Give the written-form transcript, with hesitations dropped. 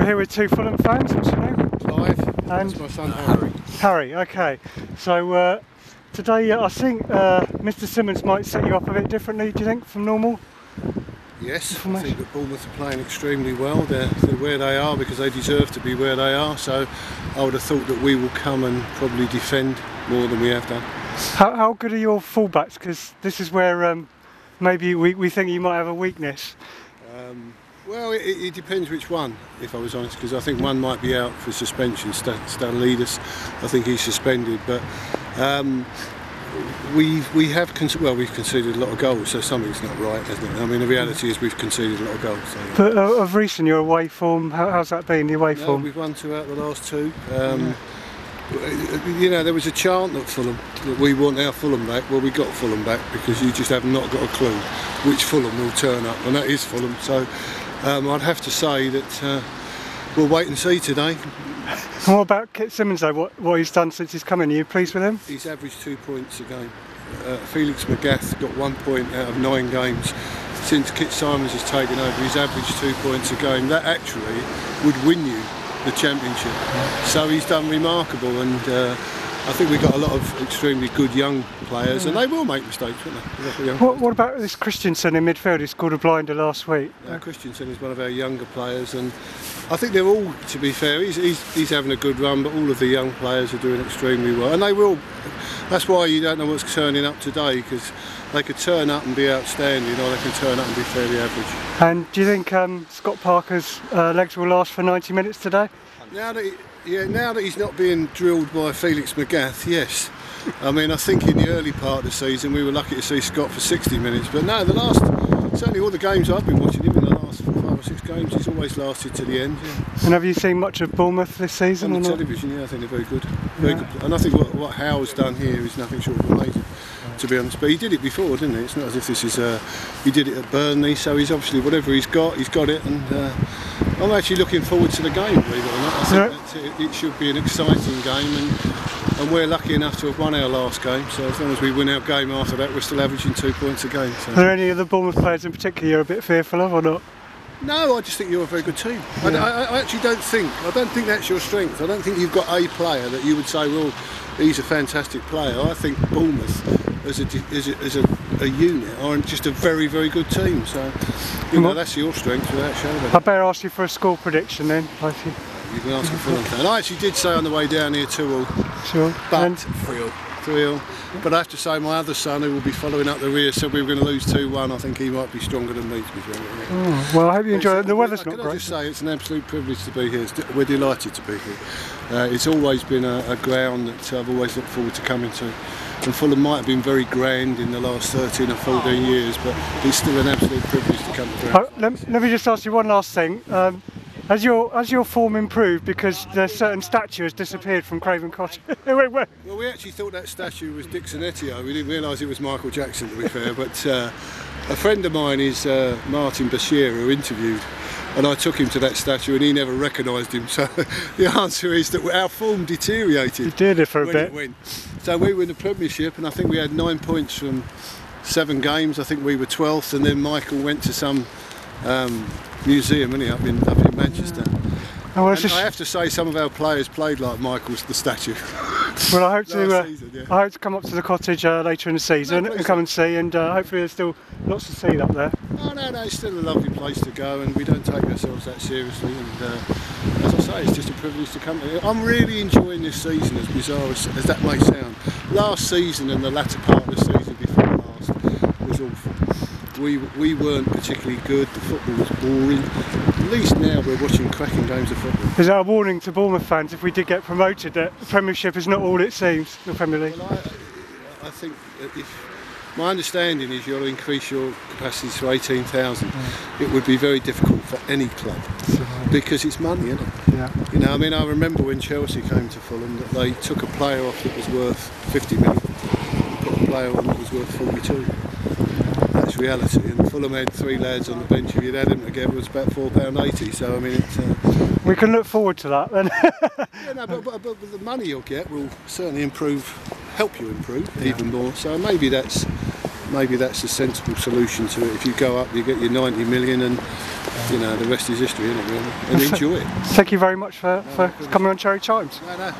We're here with two Fulham fans. What's your name? Clive. And that's my son Harry. Harry, okay. So today I think Mr. Simmons might set you up a bit differently, do you think, from normal? Yes, I think that Bournemouth are playing extremely well. They're where they are because they deserve to be where they are. So I would have thought that we will come and probably defend more than we have done. How good are your fullbacks? Because this is where maybe we think you might have a weakness. Well, it depends which one, if I was honest, because I think one might be out for suspension. Stanley's, I think he's suspended, but we've conceded a lot of goals, so something's not right, isn't it? I mean, the reality is we've conceded a lot of goals. So. But of recent, your away form, how's that been, the away form? We've won 2 out of the last 2. You know, there was a chant at Fulham that we want our Fulham back. Well, we got Fulham back because you just have not got a clue which Fulham will turn up, and that is Fulham. So I'd have to say that we'll wait and see today. And what about Kit Simmons though, what he's done since he's come in? Are you pleased with him? He's averaged 2 points a game. Felix Magath got 1 point out of 9 games. Since Kit Simons has taken over, he's averaged 2 points a game. That actually would win you the championship. So he's done remarkable, and I think we've got a lot of extremely good young players, and they will make mistakes, won't they? What about this Christensen in midfield who scored a blinder last week? Christensen is one of our younger players, and I think they're all, to be fair, he's having a good run, but all of the young players are doing extremely well, and they will. That's why you don't know what's turning up today, because they could turn up and be outstanding, or they can turn up and be fairly average. And do you think Scott Parker's legs will last for 90 minutes today? Now that he's not being drilled by Felix Magath, yes. I mean, I think in the early part of the season we were lucky to see Scott for 60 minutes, but no, certainly all the games I've been watching him in the last 5 or 6 games, he's always lasted to the end. Yeah. And have you seen much of Bournemouth this season? On the television, yeah, I think they're very good. Very good. And I think what Howe's done here is nothing short of amazing, to be honest. But he did it before, didn't he? It's not as if this is he did it at Burnley, so he's obviously, whatever he's got it, and I'm actually looking forward to the game, believe it or not. I think that it should be an exciting game, and we're lucky enough to have won our last game, so as long as we win our game after that, we're still averaging 2 points a game. So. Are there any of the Bournemouth players in particular you're a bit fearful of, or not? No, I just think you're a very good team. Yeah. I actually don't think that's your strength. I don't think you've got a player that you would say, well, he's a fantastic player. I think Bournemouth as a unit are just a very, very good team. So, you know, that's your strength without showing. I better ask you for a score prediction then. You can ask a Fulham fan. I actually did say on the way down here 2-2. Sure. But 3-3. But I have to say my other son, who will be following up the rear, said we were going to lose 2-1. I think he might be stronger than me, to be fair. Oh, well, I hope you enjoy it. The weather's not great. I just say it's an absolute privilege to be here. We're delighted to be here. It's always been a ground that I've always looked forward to coming to. And Fulham might have been very grand in the last 13 or 14 years, but it's still an absolute privilege to come to ground. Let me just ask you one last thing. Has your form improved because the certain statue has disappeared from Craven Cottage? Well, we actually thought that statue was Dixon Etio. We didn't realise it was Michael Jackson, to be fair. But a friend of mine is Martin Bashir, who interviewed, and I took him to that statue, and he never recognised him. So the answer is that our form deteriorated. You did it for a bit. So we were in the Premiership, and I think we had 9 points from 7 games. I think we were 12th, and then Michael went to some museum, isn't he, up in Manchester. Oh, well, I have to say, some of our players played like Michael's the statue. Well, I hope to come up to the cottage later in the season and come and see, and hopefully there's still lots to see up there. Oh, no, it's still a lovely place to go, and we don't take ourselves that seriously. And as I say, it's just a privilege to come here. I'm really enjoying this season, as bizarre as that may sound. Last season and the latter part of the season before last was awful. We weren't particularly good, the football was boring. At least now we're watching cracking games of football. Is that a warning to Bournemouth fans if we did get promoted that the Premiership is not all it seems, the Premier League? Well, I think that if my understanding is you'll increase your capacity to 18,000, it would be very difficult for any club because it's money, isn't it? Yeah. You know, I mean, I remember when Chelsea came to Fulham that they took a player off that was worth 50 million and put a player on that was worth 42. That's reality, and Fulham had 3 lads on the bench. If you'd had them together, it was about £4.80. So I mean, we can look forward to that then. Yeah, no, but the money you'll get will certainly help you improve even more. So maybe that's maybe that's a sensible solution to it. If you go up, you get your 90 million, and you know the rest is history, isn't it? Really, and enjoy it. Thank you very much for coming on Cherry Chimes. No.